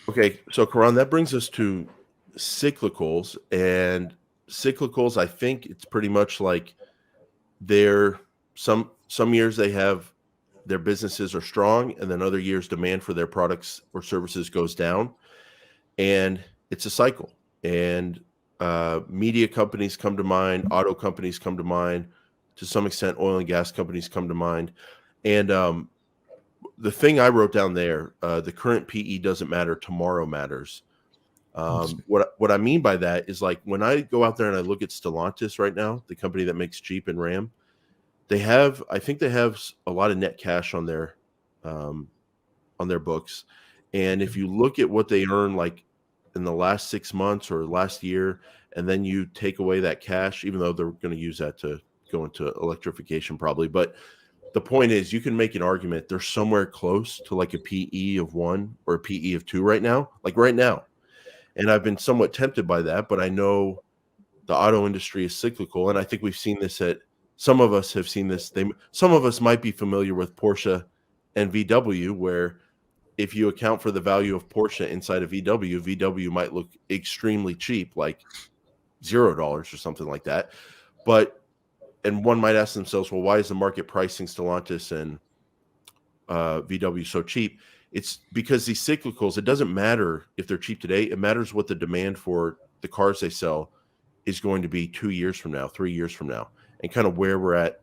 Okay, so Karan, that brings us to cyclicals, and cyclicals, I think it's pretty much like they're some years they have their businesses are strong, and then other years demand for their products or services goes down, and it's a cycle. And media companies come to mind, auto companies come to mind, to some extent, oil and gas companies come to mind, and the thing I wrote down there, the current PE doesn't matter, tomorrow matters. What I mean by that is, like, when I go out there and I look at Stellantis right now, the company that makes Jeep and Ram, I think they have a lot of net cash um, on their books. And if you look at what they earn, like in the last 6 months or last year, and then you take away that cash, even though they're going to use that to go into electrification probably, but the point is, you can make an argument they're somewhere close to like a PE of 1 or a PE of 2 right now, like right now. And I've been somewhat tempted by that, but I know the auto industry is cyclical, and I think we've seen this at some of us have seen this. Some of us might be familiar with Porsche and VW, where if you account for the value of Porsche inside of VW might look extremely cheap, like $0 or something like that. And one might ask themselves, well, why is the market pricing Stellantis and VW so cheap? It's because these cyclicals, it doesn't matter if they're cheap today. It matters what the demand for the cars they sell is going to be 2 years from now, 3 years from now, and kind of where we're at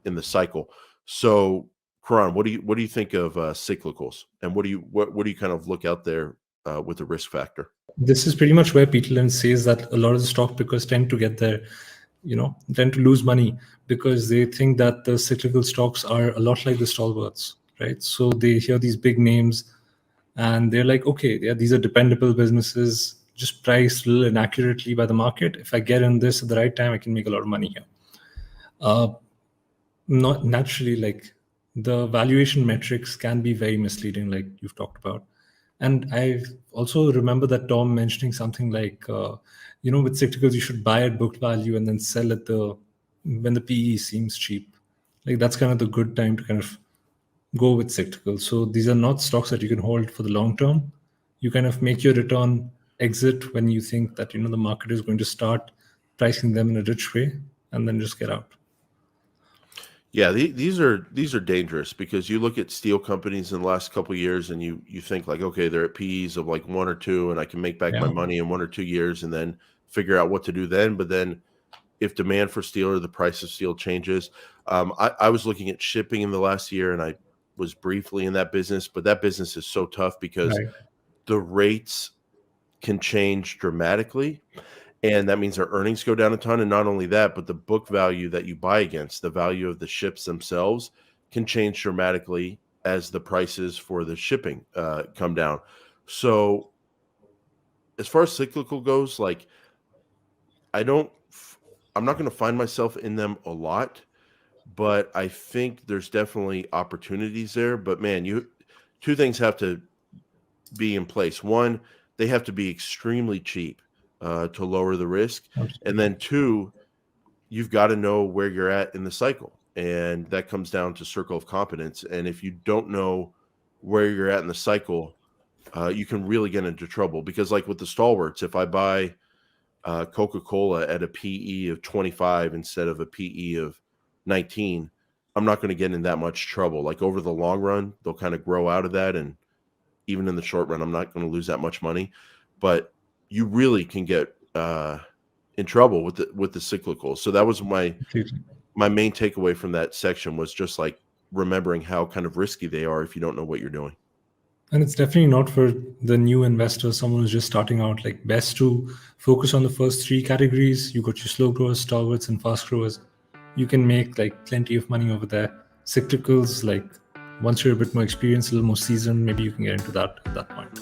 in the cycle. So, Karan, what do you think of cyclicals, and what do you kind of look out there with the risk factor? This is pretty much where Peter Lynch says that a lot of the stock pickers tend to get their, tend to lose money because they think that the cyclical stocks are a lot like the stalwarts, right? So they hear these big names and they're like, okay, yeah, these are dependable businesses, just priced a little inaccurately by the market. If I get in this at the right time, I can make a lot of money here. Not naturally, like the valuation metrics can be very misleading, like you've talked about. And I also remember that Tom mentioning something like, with cyclicals, you should buy at book value and then sell at when the PE seems cheap. Like that's kind of the good time to kind of go with cyclicals. So these are not stocks that you can hold for the long term. You kind of make your return exit when you think that, the market is going to start pricing them in a rich way, and then just get out. Yeah, these are dangerous, because you look at steel companies in the last couple of years and you think like, okay, they're at PEs of like 1 or 2, and I can make back my money in 1 or 2 years and then figure out what to do then. But then if demand for steel or the price of steel changes, I was looking at shipping in the last year, and I was briefly in that business, but that business is so tough because the rates can change dramatically. And that means their earnings go down a ton. And not only that, but the book value that you buy against, the value of the ships themselves, can change dramatically as the prices for the shipping come down. So as far as cyclical goes, like I'm not going to find myself in them a lot, but I think there's definitely opportunities there. But man, two things have to be in place. One, they have to be extremely cheap to lower the risk. And then 2, you've got to know where you're at in the cycle. And that comes down to circle of competence. And if you don't know where you're at in the cycle, you can really get into trouble. Because like with the stalwarts, if I buy Coca-Cola at a PE of 25 instead of a PE of 19, I'm not going to get in that much trouble. Like over the long run, they'll kind of grow out of that. And even in the short run, I'm not going to lose that much money. But you really can get in trouble with the cyclicals. So that was my main takeaway from that section, was just like remembering how kind of risky they are if you don't know what you're doing. And it's definitely not for the new investor, someone who's just starting out. Like, best to focus on the first 3 categories. You got your slow growers, stalwarts, and fast growers. You can make like plenty of money over there. Cyclicals, like once you're a bit more experienced, a little more seasoned, maybe you can get into that at that point.